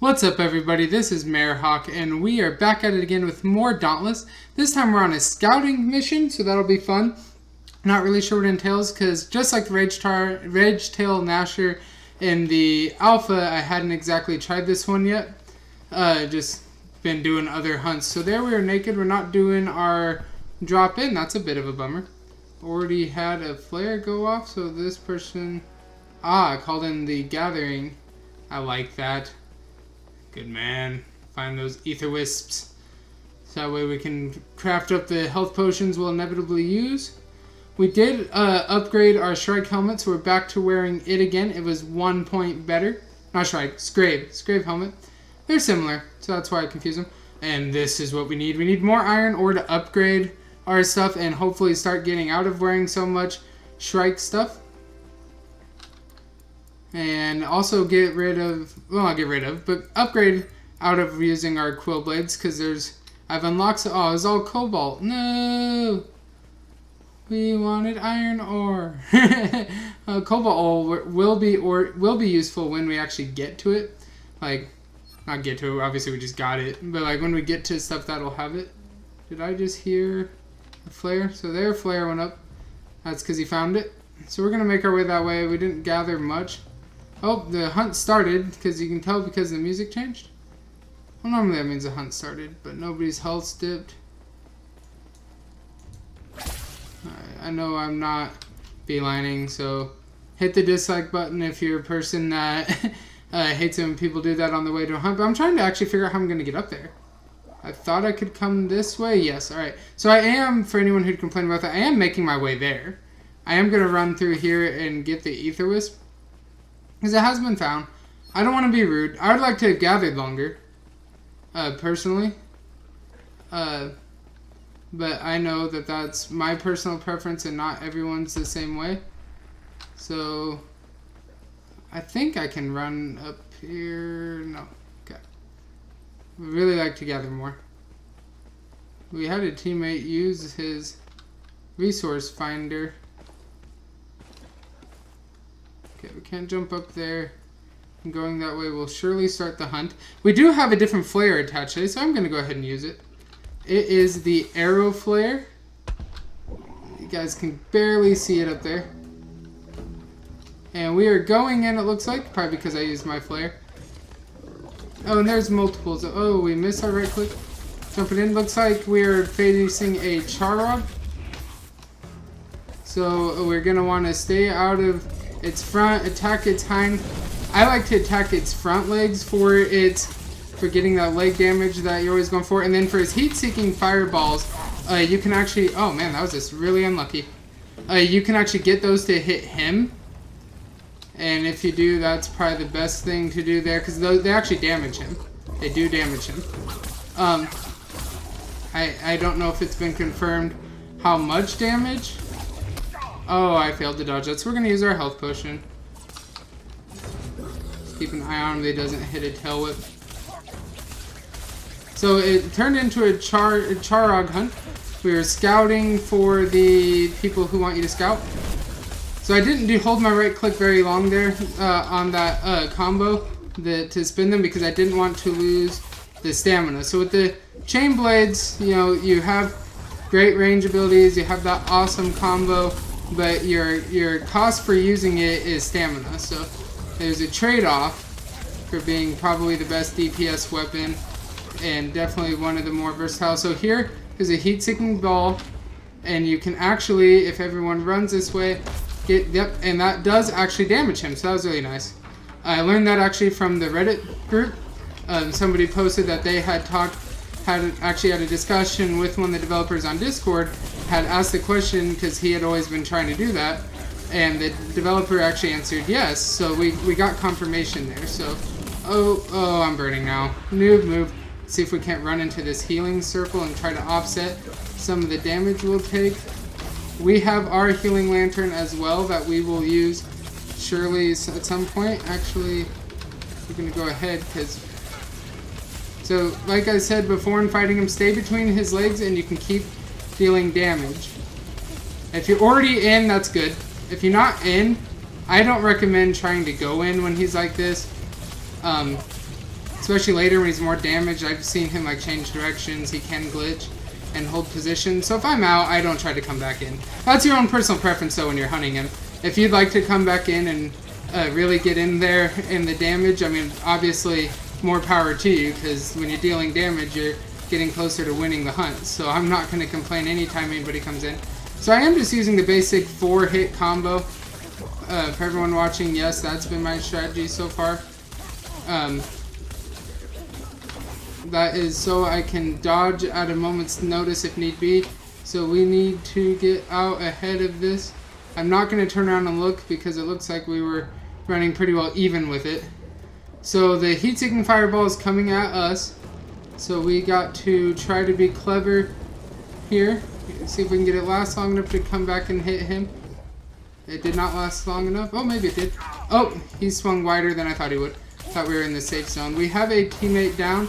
What's up everybody, this is MayorHawk and we are back at it again with more Dauntless. This time we're on a scouting mission, so that'll be fun. Not really sure what it entails because just like the Rage-Tail Gnasher in the alpha, I hadn't exactly tried this one yet. Just been doing other hunts. So there we are naked, we're not doing our drop in, that's a bit of a bummer. Already had a flare go off, so this person... I called in the gathering. I like that. Good man. Find those ether wisps. So that way we can craft up the health potions we'll inevitably use. We did upgrade our Charrogg helmet, so we're back to wearing it again. It was 1 point better. Not Charrogg, Scrave helmet. They're similar, so that's why I confuse them. And this is what we need. We need more iron ore to upgrade our stuff and hopefully start getting out of wearing so much Charrogg stuff. And also get rid of, well, not get rid of, but upgrade out of using our quill blades, because I've unlocked, oh, it's all cobalt. No! We wanted iron ore. Cobalt ore will be useful when we actually get to it. Like, not get to it, obviously we just got it, but like when we get to stuff that'll have it. Did I just hear a flare? So their flare went up. That's because he found it. So we're going to make our way that way. We didn't gather much. Oh, the hunt started, because you can tell because the music changed. Well, normally that means the hunt started, but nobody's health's dipped. Alright, I know I'm not beelining, so hit the dislike button if you're a person that hates it when people do that on the way to a hunt. But I'm trying to actually figure out how I'm going to get up there. I thought I could come this way. Yes, alright. So I am, for anyone who'd complain about that, I am making my way there. I am going to run through here and get the ether wisp, because it has been found. I don't want to be rude. I would like to have gathered longer, personally. But I know that that's my personal preference and not everyone's the same way. So, I think I can run up here. No. Okay. Would really like to gather more. We had a teammate use his resource finder. Okay, we can't jump up there. And going that way will surely start the hunt. We do have a different flare attached today, so I'm going to go ahead and use it. It is the arrow flare. You guys can barely see it up there. And we are going in, it looks like, probably because I used my flare. Oh, and there's multiples. Oh, we missed our right click. Jumping in, looks like we're facing a Charrogg. So we're going to want to stay out of its front, attack its hind. I like to attack its front legs for getting that leg damage that you're always going for. And then for his heat-seeking fireballs, you can actually, oh man, that was just really unlucky. You can actually get those to hit him. And if you do, that's probably the best thing to do there, because they actually damage him. They do damage him. I don't know if it's been confirmed how much damage. Oh, I failed to dodge that, so we're going to use our health potion. Just keep an eye on him that he doesn't hit a tail whip. So it turned into a Charrogg hunt. We were scouting for the people who want you to scout. So I didn't hold my right click very long there on that combo to spin them, because I didn't want to lose the stamina. So with the chain blades, you know, you have great range abilities, you have that awesome combo, but your cost for using it is stamina. So there's a trade-off for being probably the best DPS weapon and definitely one of the more versatile. So here is a heat-seeking ball, and you can actually, if everyone runs this way, and that does actually damage him. So that was really nice. I learned that actually from the Reddit group. Somebody posted that they had actually had a discussion with one of the developers on Discord, had asked the question because he had always been trying to do that, and the developer actually answered yes, so we got confirmation there. So oh, I'm burning now. Noob move. See if we can't run into this healing circle and try to offset some of the damage we'll take. We have our healing lantern as well that we will use surely at some point. Actually, we're going to go ahead because... So, like I said before in fighting him, stay between his legs and you can keep dealing damage. If you're already in, that's good. If you're not in, I don't recommend trying to go in when he's like this. especially later when he's more damaged. I've seen him like change directions. He can glitch and hold position. So if I'm out, I don't try to come back in. That's your own personal preference though when you're hunting him. If you'd like to come back in and really get in there in the damage, I mean, obviously more power to you, because when you're dealing damage, you're getting closer to winning the hunt. So I'm not going to complain anytime anybody comes in. So I am just using the basic 4-hit combo. For everyone watching, yes, that's been my strategy so far. That is so I can dodge at a moment's notice if need be. So we need to get out ahead of this. I'm not going to turn around and look because it looks like we were running pretty well even with it. So the heat-seeking fireball is coming at us. So we got to try to be clever here. See if we can get it last long enough to come back and hit him. It did not last long enough. Oh, maybe it did. Oh, he swung wider than I thought he would. Thought we were in the safe zone. We have a teammate down.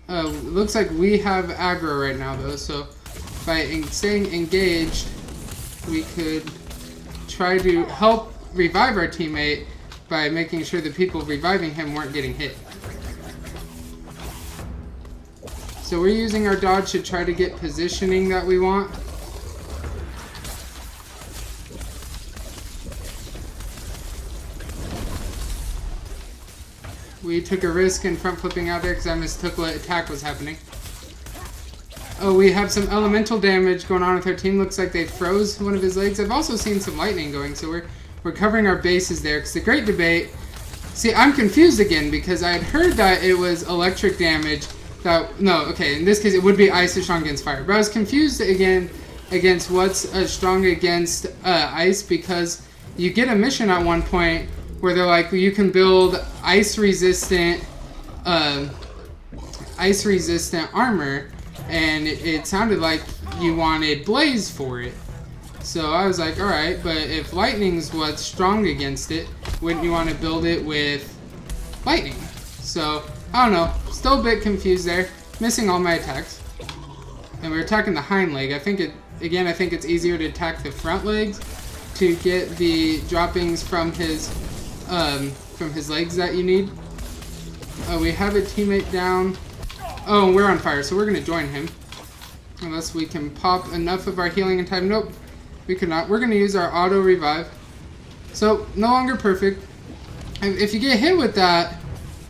Looks like we have aggro right now though. So by staying engaged, we could try to help revive our teammate by making sure the people reviving him weren't getting hit. So we're using our dodge to try to get positioning that we want. We took a risk in front flipping out there because I mistook what attack was happening. Oh, we have some elemental damage going on with our team. Looks like they froze one of his legs. I've also seen some lightning going, so we're covering our bases there. Because the great debate... See, I'm confused again because I had heard that it was electric damage. No, okay, in this case it would be ice is strong against fire. But I was confused again against what's strong against ice, because you get a mission at one point where they're like, you can build ice resistant armor, and it sounded like you wanted blaze for it. So I was like, alright, but if lightning's what's strong against it, wouldn't you want to build it with lightning? So, I don't know. Still a bit confused there. Missing all my attacks. And we're attacking the hind leg. I think it's easier to attack the front legs to get the droppings from his legs that you need. We have a teammate down. Oh, we're on fire, so we're going to join him. Unless we can pop enough of our healing in time. Nope, we could not. We're going to use our auto revive. So, no longer perfect. If you get hit with that,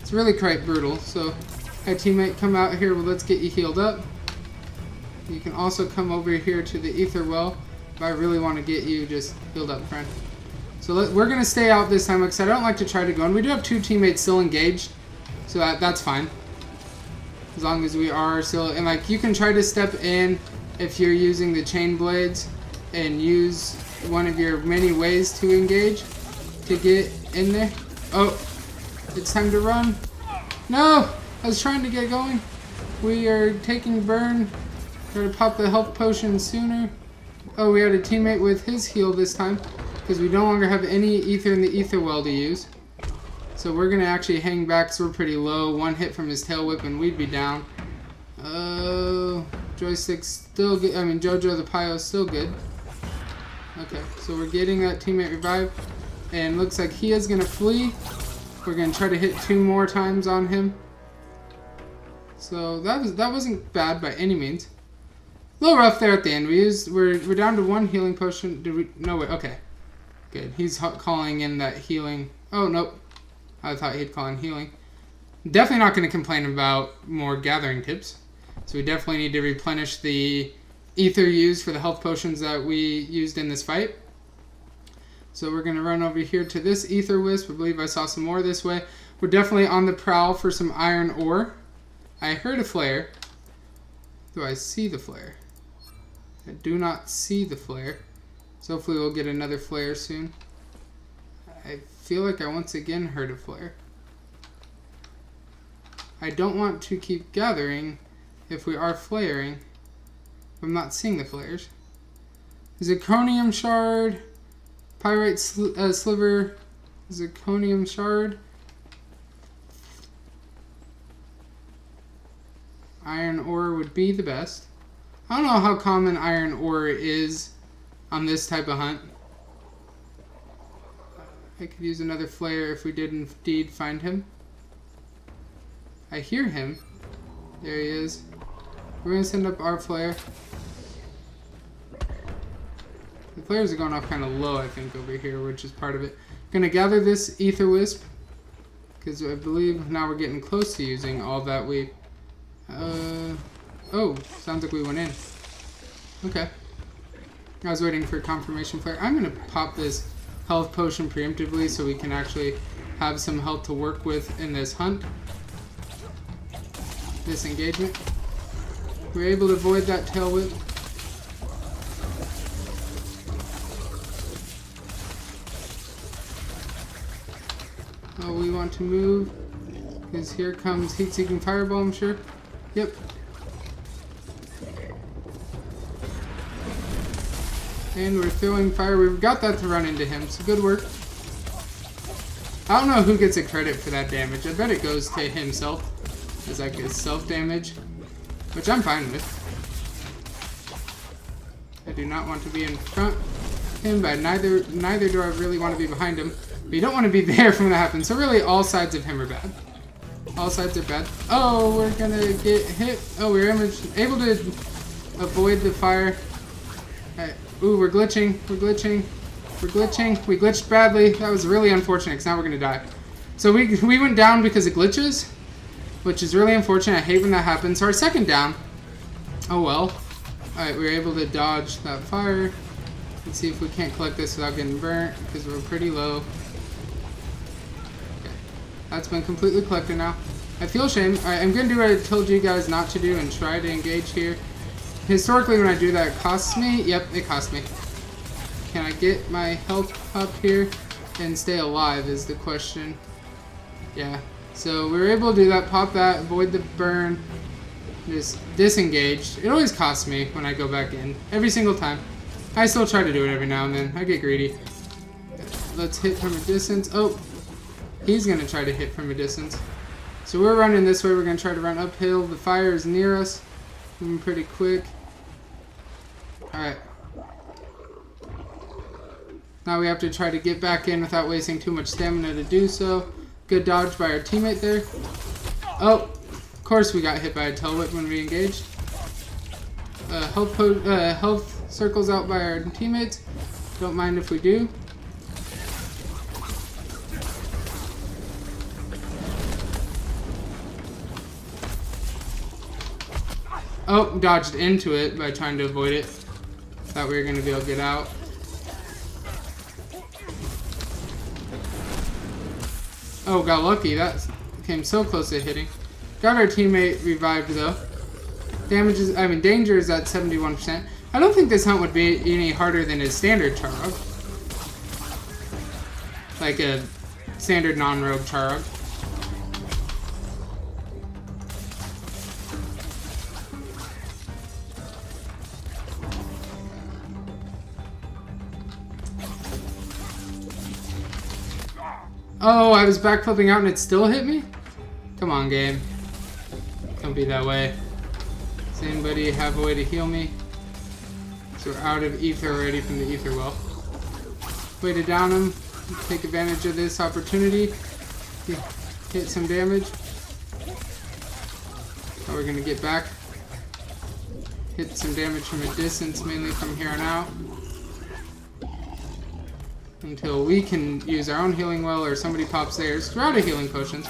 it's really quite brutal. So, our teammate, come out here. Well, let's get you healed up. You can also come over here to the ether well. If I really want to get you just healed up, friend. So we're going to stay out this time because I don't like to try to go in. We do have 2 teammates still engaged, so that's fine. As long as we are still... And, like, you can try to step in if you're using the chain blades and use one of your many ways to engage to get in there. Oh, it's time to run. No! I was trying to get going. We are taking burn. Try to pop the health potion sooner. Oh, we had a teammate with his heal this time because we no longer have any ether in the ether well to use. So we're going to actually hang back because we're pretty low. 1 hit from his tail whip and we'd be down. Oh, joystick's still good. I mean, Jojo the Pio's still good. Okay, so we're getting that teammate revive. And looks like he is going to flee. We're going to try to hit 2 more times on him. So that wasn't bad by any means. A little rough there at the end. We're down to 1 healing potion. Did we? No, wait. Okay, good. He's calling in that healing. Oh nope, I thought he'd call in healing. Definitely not going to complain about more gathering tips. So we definitely need to replenish the ether used for the health potions that we used in this fight. So we're going to run over here to this ether wisp. I believe I saw some more this way. We're definitely on the prowl for some iron ore. I heard a flare. Do I see the flare? I do not see the flare. So hopefully we'll get another flare soon. I feel like I once again heard a flare. I don't want to keep gathering if we are flaring. I'm not seeing the flares. Zirconium shard. Pyrite sliver. Zirconium shard. Iron ore would be the best. I don't know how common iron ore is on this type of hunt. I could use another flare if we did indeed find him. I hear him. There he is. We're gonna send up our flare. The flares are going off kind of low, I think, over here, which is part of it. Gonna gather this Ether Wisp, because I believe now we're getting close to using all that we... oh, sounds like we went in. Okay. I was waiting for confirmation flare. I'm gonna pop this health potion preemptively so we can actually have some health to work with in this hunt. This engagement. We're able to avoid that tail whip. Oh, we want to move, because here comes heat-seeking fireball, I'm sure. Yep. And we're throwing fire. We've got that to run into him, so good work. I don't know who gets the credit for that damage. I bet it goes to himself, as like his self-damage, which I'm fine with. I do not want to be in front of him, but neither do I really want to be behind him. But you don't want to be there when that happens. So really, all sides of him are bad. All sides are bad. Oh, we're gonna get hit. Oh, we're able to avoid the fire. Alright. Ooh, we're glitching. We're glitching. We're glitching. We glitched badly. That was really unfortunate, because now we're gonna die. So we went down because of glitches, which is really unfortunate. I hate when that happens. So our second down. Oh well. Alright, we were able to dodge that fire. Let's see if we can't collect this without getting burnt, because we're pretty low. That's been completely collected now. I feel shame. Alright, I'm going to do what I told you guys not to do and try to engage here. Historically, when I do that, it costs me. Yep, it costs me. Can I get my health up here and stay alive is the question. Yeah. So we were able to do that. Pop that. Avoid the burn. Just disengage. It always costs me when I go back in. Every single time. I still try to do it every now and then. I get greedy. Let's hit from a distance. Oh. He's going to try to hit from a distance. So we're running this way. We're going to try to run uphill. The fire is near us. Moving pretty quick. Alright. Now we have to try to get back in without wasting too much stamina to do so. Good dodge by our teammate there. Oh, of course we got hit by a tail whip when we engaged. Health circles out by our teammates. Don't mind if we do. Oh, dodged into it by trying to avoid it. Thought we were going to be able to get out. Oh, got lucky. That came so close to hitting. Got our teammate revived though. Danger is at 71%. I don't think this hunt would be any harder than a standard Charrogg. Like a standard non-rogue Charrogg. Oh, I was backflipping out and it still hit me? Come on, game. Don't be that way. Does anybody have a way to heal me? So we're out of ether already from the ether well. Way to down him. Take advantage of this opportunity. Hit some damage. Oh, we're gonna get back. Hit some damage from a distance, mainly from here on out. Until we can use our own healing well or somebody pops theirs. We're out of healing potions.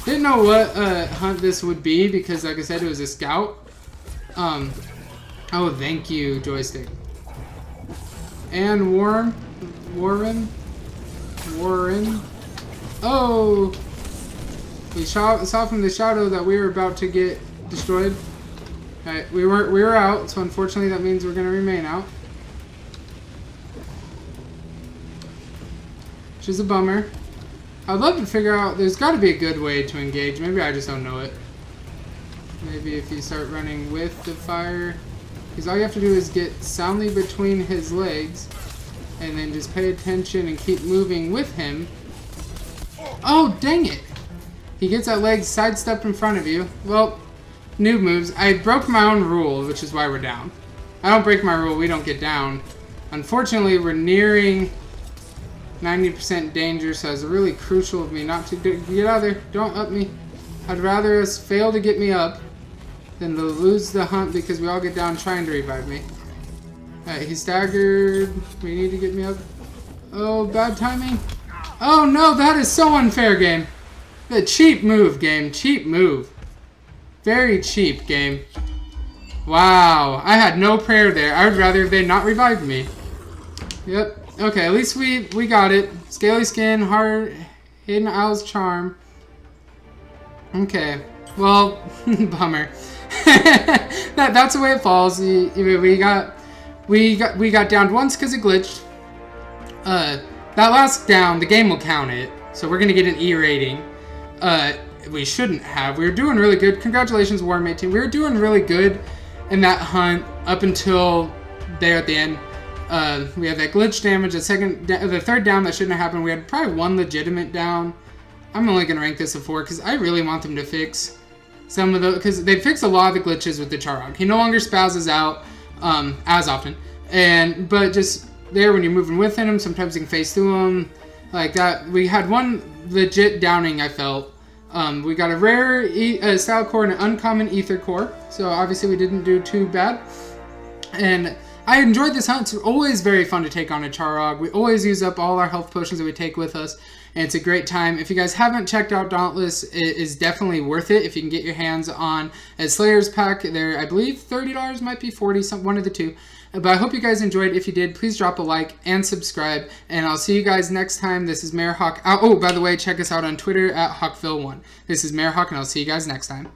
Didn't know what hunt this would be because, like I said, it was a scout. Oh, thank you, joystick. And Warren. Oh! We saw from the shadow that we were about to get destroyed. Alright, we were out, so unfortunately that means we're gonna remain out. Which is a bummer. I'd love to figure out, there's got to be a good way to engage. Maybe I just don't know it. Maybe if you start running with the fire. Because all you have to do is get soundly between his legs. And then just pay attention and keep moving with him. Oh, dang it. He gets that leg sidestepped in front of you. Well, noob moves. I broke my own rule, which is why we're down. I don't break my rule, we don't get down. Unfortunately, we're nearing 90% danger, so it's really crucial of me not to get out of there. Don't up me. I'd rather us fail to get me up than to lose the hunt because we all get down trying to revive me. Alright, he's staggered. We need to get me up. Oh, bad timing. Oh no, that is so unfair, game. The cheap move, game. Cheap move. Very cheap, game. Wow, I had no prayer there. I would rather they not revived me. Yep. Okay, at least we got it. Scaly Skin, Heart, Hidden Owl's Charm. Okay. Well, bummer. That's the way it falls. We got downed once because it glitched. That last down, the game will count it. So we're gonna get an E rating. We shouldn't have. We were doing really good. Congratulations, Warmate team. We were doing really good in that hunt up until there at the end. We had that glitch damage. The third down that shouldn't have happened. We had probably one legitimate down. I'm only gonna rank this a 4 because I really want them to fix some of the, because they fix a lot of the glitches with the Charrogg. He no longer spazzes out as often, but just there when you're moving within him, sometimes you can face through him like that. We had one legit downing, I felt. We got a rare style core and an uncommon ether core, so obviously we didn't do too bad. And I enjoyed this hunt. It's always very fun to take on a Charrogg. We always use up all our health potions that we take with us, and it's a great time. If you guys haven't checked out Dauntless, it is definitely worth it if you can get your hands on a Slayer's pack. They're, I believe, $30, might be $40, one of the two. But I hope you guys enjoyed. If you did, please drop a like and subscribe, and I'll see you guys next time. This is MayorHawk out. Oh, by the way, check us out on Twitter at Hawkville1. This is MayorHawk, and I'll see you guys next time.